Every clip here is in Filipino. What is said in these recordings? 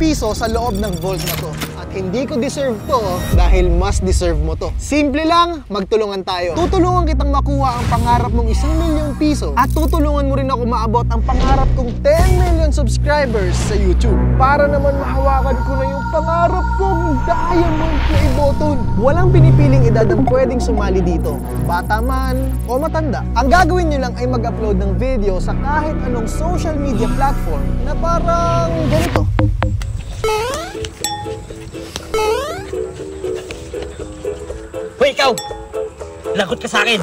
piso sa loob ng vault na to. At hindi ko deserve to dahil mas deserve mo to. Simple lang, magtulungan tayo. Tutulungan kitang makuha ang pangarap mong 1,000,000 piso at tutulungan mo rin ako maabot ang pangarap kong 10 million subscribers sa YouTube. Para naman mahawakan ko na yung pangarap kong diamond play button. Walang pinipiling edad ang pwedeng sumali dito. Bata man o matanda. Ang gagawin nyo lang ay mag-upload ng video sa kahit anong social media platform na parang ganito. Hoy, ikaw! Lagot ka sa akin!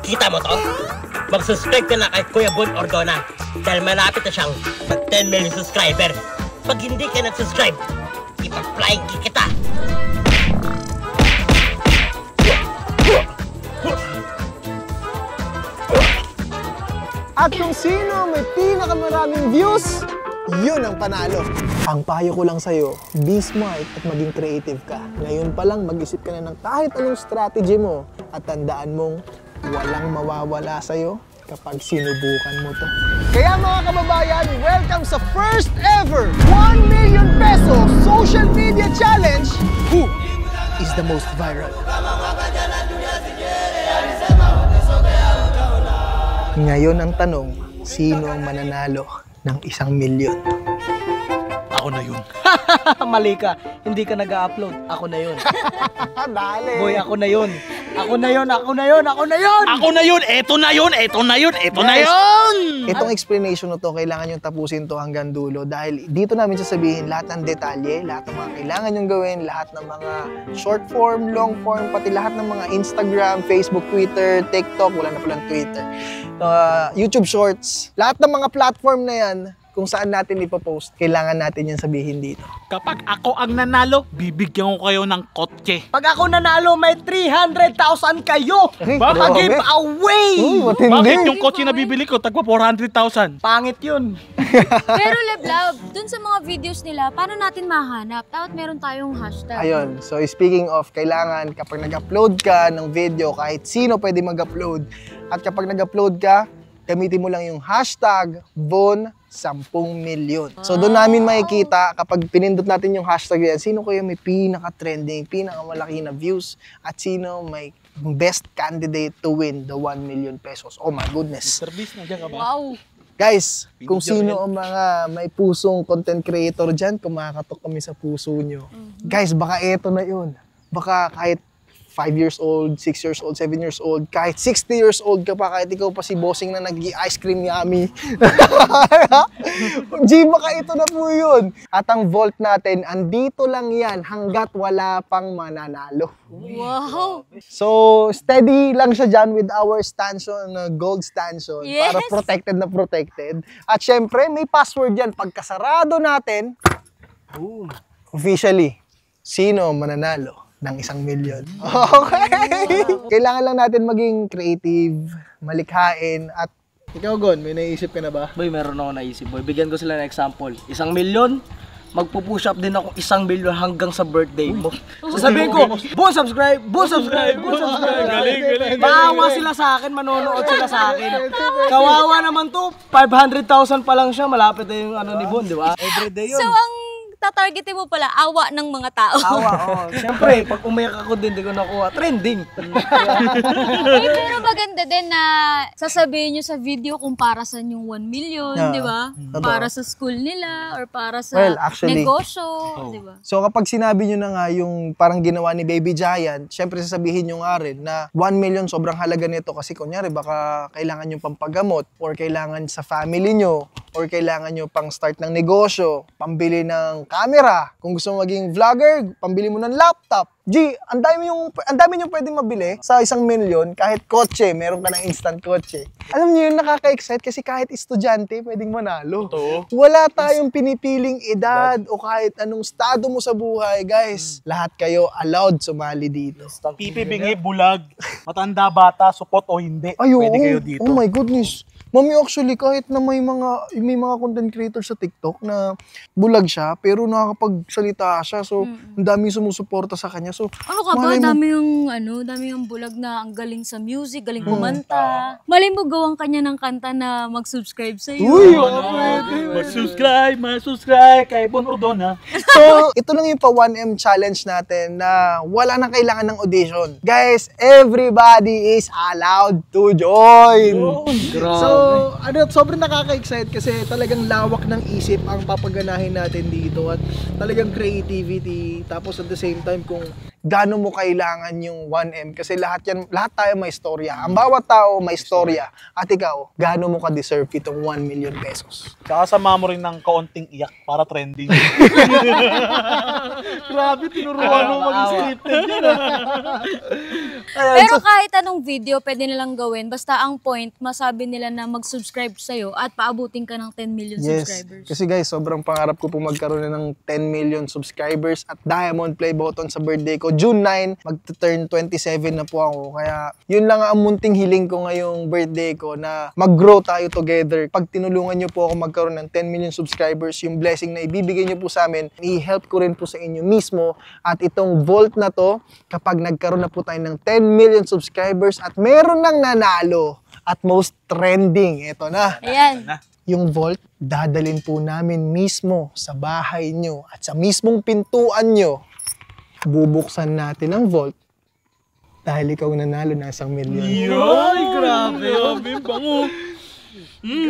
Kita mo to? Mag-subscribe ka na kay Kuya Bon Orgona dahil malapit na siyang 10 million subscriber. Pag hindi ka nag-subscribe, ipag-flying kick kita! At kung sino may pinakamaraming views, yun ang panalo. Ang payo ko lang sa'yo, be smart at maging creative ka. Ngayon pa lang mag-isip ka na ng kahit anong strategy mo at tandaan mong walang mawawala sa'yo kapag sinubukan mo to. Kaya mga kababayan, welcome sa first ever 1 million peso social media challenge. Who is the most viral? Ngayon ang tanong, sino ang mananalo ng 1,000,000? Ako na yun. Mali ka. Hindi ka nag-upload. Ako na yun. Dali. Boy, ako na yun. Ako na yun. Ako na yun. Ako na yun. Ako na yun. Eto na yun. Eto na yun. Eto na yun. Itong explanation na to, kailangan yung tapusin to hanggang dulo dahil dito namin sasabihin lahat ng detalye, lahat ng mga kailangan yung gawin, lahat ng mga short form, long form, pati lahat ng mga Instagram, Facebook, Twitter, TikTok, wala na palang Twitter, YouTube Shorts, lahat ng mga platform na yan, kung saan natin ipopost, kailangan natin yan sabihin dito. Kapag ako ang nanalo, bibigyan ko kayo ng kotse. Pag ako nanalo, may 300,000 kayo. Pag-giveaway. Bakit yung kotse na bibili ko, tagpa 400,000? Pangit yun. Pero Leblab, dun sa mga videos nila, paano natin mahanap? Dapat meron tayong hashtag. Ayun, so speaking of, kailangan kapag nag-upload ka ng video, kahit sino pwede mag-upload. At kapag nag-upload ka, gamitin mo lang yung hashtag Bon 10,000,000. So doon namin makikita kapag pinindot natin yung hashtag yan, sino kaya may pinaka-trending, pinaka-malaki na views, at sino may best candidate to win the 1,000,000 pesos. Oh my goodness. Service na dyan ka ba? Wow! Guys, kung sino ang mga may pusong content creator dyan, kumakatok kami sa puso nyo. Guys, baka eto na yun. Baka kahit 5 years old, 6 years old, 7 years old, kahit 60 years old ka pa, kahit ikaw pa si bossing na nag-i-ice cream yummy. G, baka ito na po yun. At ang vault natin, andito lang yan hanggat wala pang mananalo. Wow! So, steady lang siya dyan with our stanchion, gold stanchion, Yes! para protected na protected. At syempre, may password yan. Pagkasarado natin, officially, sino mananalo ng 1,000,000. Okay! Kailangan lang natin maging creative, malikhain, at ikaw, Gon, may naisip ka na ba? Boy, meron ako naisip, boy. Bigyan ko sila ng example. 1,000,000, magpo-push up din ako 1,000,000 hanggang sa birthday mo. Sasabihin ko, Bon, subscribe! Bon, subscribe! Bon, subscribe! Galing. Maawa sila sa akin, manonood sila sa akin. Kawawa naman to, 500,000 pa lang siya, malapit na yung ano ni Bon, di ba? Everyday yun. So, ang tatargetin mo pala, awa ng mga tao. Awa, oh. Siyempre, pag umiyak ako din, di ko nakuha. Trending. Pero maganda din na sasabihin nyo sa video kung para sa yung 1,000,000, di ba? Para sa school nila or para sa negosyo, di ba? So kapag sinabi nyo na nga yung parang ginawa ni Baby Giant, syempre sasabihin nyo nga rin na 1,000,000 sobrang halaga nito kasi kunyari baka kailangan nyo pampagamot or kailangan sa family nyo or kailangan nyo pang start ng negosyo, pambili ng camera, kung gusto mo maging vlogger, pambili mo ng laptop. G, ang dami yung pwede mabili sa 1,000,000 kahit kotse, meron ka ng instant kotse. Alam niyo yun, nakaka-excite kasi kahit estudyante, pwedeng manalo. Wala tayong pinipiling edad o kahit anong estado mo sa buhay, guys. Lahat kayo allowed sumali dito. Pipi, bingi, bulag, matanda, bata, supot o hindi. Ay, Pwede kayo dito. Oh my goodness. Mami, actually, kahit na may mga content creator sa TikTok na bulag siya, pero nakakapagsalita siya. So, ang daming sumusuporta sa kanya. So, Ano ka ba? Dami yung bulag na ang galing sa music, galing kumanta. Malay mo gawang kanya ng kanta na mag-subscribe sa'yo. Uy, mag-subscribe kay Bon Ordona. So, ito lang yung pa 1M challenge natin na wala nang kailangan ng audition. Guys, everybody is allowed to join. So, sobrang nakaka-excite kasi talagang lawak ng isip ang papaganahin natin dito at talagang creativity. Tapos at the same time kung gaano mo kailangan yung 1M kasi lahat tayo may istorya. Ang bawat tao may istorya. At ikaw, gaano mo ka-deserve itong 1 million pesos? Kasama mo rin ng kaunting iyak para trending. Grabe, tinuruan mo mag-scripted yun. Pero kahit anong video, pwede nilang gawin. Basta ang point, masabi nila na mag-subscribe sa'yo at paabutin ka ng 10 million subscribers. Kasi guys, sobrang pangarap ko po magkaroon na ng 10 million subscribers at diamond play button sa birthday ko. June 9, mag-turn 27 na po ako. Kaya yun lang ang munting hiling ko ngayong birthday ko na mag-grow tayo together. Pag tinulungan nyo po ako magkaroon ng 10 million subscribers, yung blessing na ibibigay nyo po sa amin, i-help ko rin po sa inyo mismo. At itong vault na to, kapag nagkaroon na po tayo ng 10 million subscribers at meron nang nanalo at most trending, ito na. Ayan. Yung vault, dadalin po namin mismo sa bahay nyo at sa mismong pintuan nyo. Bubuksan natin ang vault dahil ikaw nanalo na 1 million. Ay, grabe. Bango.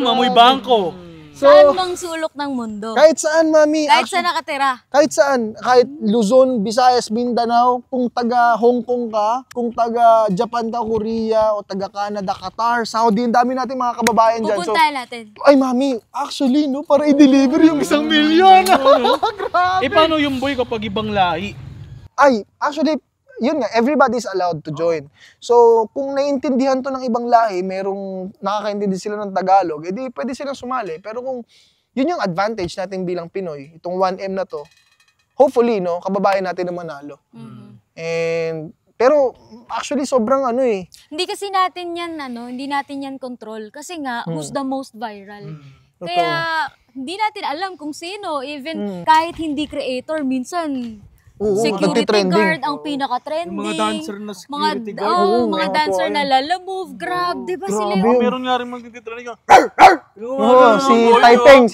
Amoy bangko. Saan mang sulok ng mundo? Kahit saan, mami. Kahit saan nakatira. Kahit saan. Kahit Luzon, Visayas, Mindanao, kung taga Hong Kong ka, kung taga Japan ka, Korea, o taga Canada, Qatar, Saudi, ang dami natin mga kababayan dyan. Pupuntahan natin. Ay, mami, actually, no, para i-deliver yung 1 million. Grabe. Paano yung boy kapag ibang lahi? Ay, actually, yun nga, everybody's allowed to join. So, kung naiintindihan to ng ibang lahi, merong nakakaintindi sila ng Tagalog, edi pwede silang sumali. Pero kung yun yung advantage natin bilang Pinoy, itong 1M na to, hopefully, no, kababayan natin na manalo. Pero actually sobrang Hindi kasi natin yan, hindi natin yan control. Kasi nga, who's the most viral? Kaya, hindi natin alam kung sino. Even kahit hindi creator, minsan, security guard ang pinaka-trending. Mga dancer na security guard. Mga dancer na lalamove. Grab, di ba sila Grabe. yung... Meron nga rin magtitrending. si Taipeng.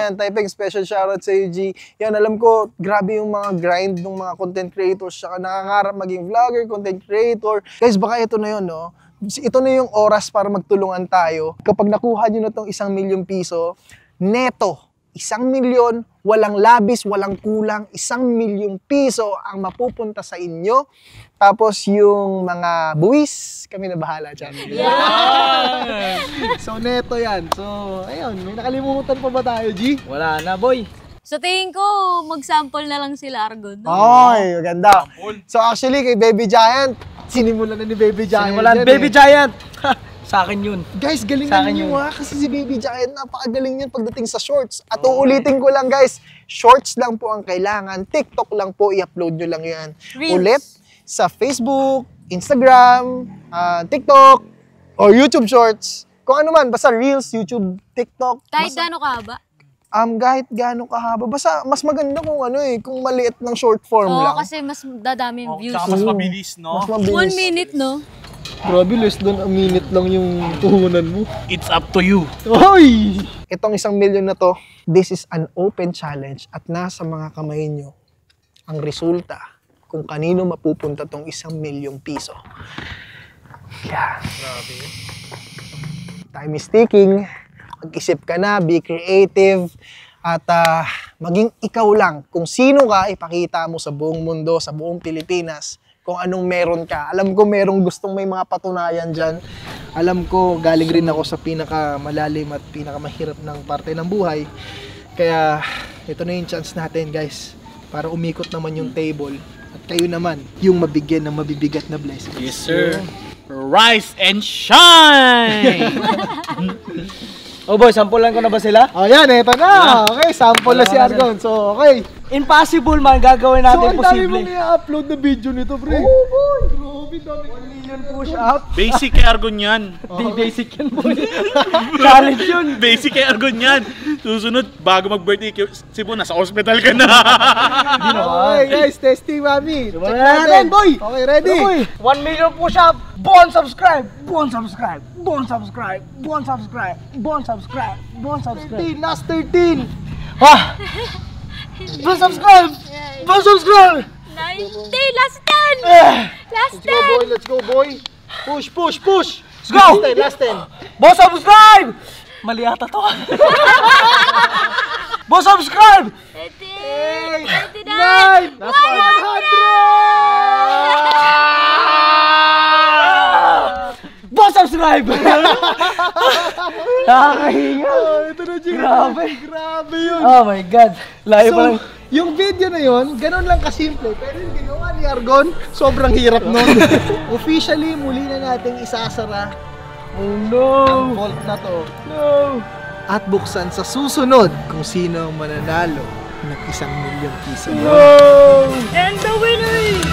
Yan, Taipeng, special shoutout sa UG. Yan, alam ko, grabe yung mga grind ng mga content creators. Saka nangangarap maging vlogger, content creator. Guys, baka ito na yun, no? Ito na yung oras para magtulungan tayo. Kapag nakuha nyo na itong 1 million piso, neto, 1 million, walang labis, walang kulang, 1 million piso ang mapupunta sa inyo. Tapos yung mga buwis, kami na bahala dyan. So neto yan. So ayun, may nakalimutan pa ba tayo, G? Wala na, boy. Sa tingin ko, mag-sample na lang sila Argon. No? Ay, maganda. So actually, kay Baby Giant, sinimulan na ni Baby Giant. Sinimulan, Baby Giant! Sa akin yun. Guys, galingan nyo kasi si Baby Giant, napakagaling yan pagdating sa shorts. At uulitin ko lang guys, shorts lang po ang kailangan, TikTok lang po, i-upload nyo lang yan. Reels. Ulit, sa Facebook, Instagram, TikTok, or YouTube Shorts. Kung ano man, basta Reels, YouTube, TikTok. Kahit gaano kahaba? Kahit gaano kahaba. Basta mas maganda kung kung maliit ng short form lang. Kasi mas dadami yung views. Tsaka mas mabilis, no? Mas mabilis. 1 minute, no? Grabe, less than a minute lang yung puhunan mo. It's up to you. Hoy! Itong 1 million na to, this is an open challenge at nasa mga kamay nyo ang resulta kung kanino mapupunta tong 1 million piso. Yeah. Grabe. Time is ticking. Mag-isip ka na, be creative, at maging ikaw lang. Kung sino ka, ipakita mo sa buong mundo, sa buong Pilipinas, kung anong meron ka. Alam ko merong gustong may mga patunayan dyan. Alam ko galing rin ako sa pinakamalalim at pinakamahirap ng parte ng buhay. Kaya ito na yung chance natin guys para umikot naman yung table at kayo naman yung mabigyan ng mabibigat na blessing. Yes, sir. Rise and shine! Oh boy, sampulan ko na ba sila? Oh yan, eto na. Okay, sample na si Argon. So, okay. Impossible man, gagawin natin So, ang dami posible. mong i-upload na video nito, pre. Oo, boy. million push-up. Basic kay Argon yan. Di basic yan, boy. Challenge yun. Basic kay Argon yan. Susunod, bago mag-birthday si Bon, nasa hospital ka na. Okay guys, testing mami. Check Wala natin, boy. Okay, ready? 1 million push-up. Bon subscribe. Bon subscribe. Bon subscribe. Bon subscribe. Bon subscribe. Bon subscribe. 13, last 13. Ha! Bon subscribe. Bon subscribe. 90, last 10! Last Let's go boy, let's go boy. Push, push, push. Let's go. Last 10. Bon subscribe. Mali ata to. Bon subscribe. 10! 9! Last 100! Bon subscribe. Nakakahinga. Ito na, Jing. Grabe. Grabe yun. Oh my God. Layo pa lang. Yung video na yun, ganun lang kasimple. Pero yung ginawa ni Argon, sobrang hirap nun. Officially, muli na nating isasara Oh ang no. vault na to. No. At buksan sa susunod kung sino ang mananalo ng 1 million piso. No. And the winner is...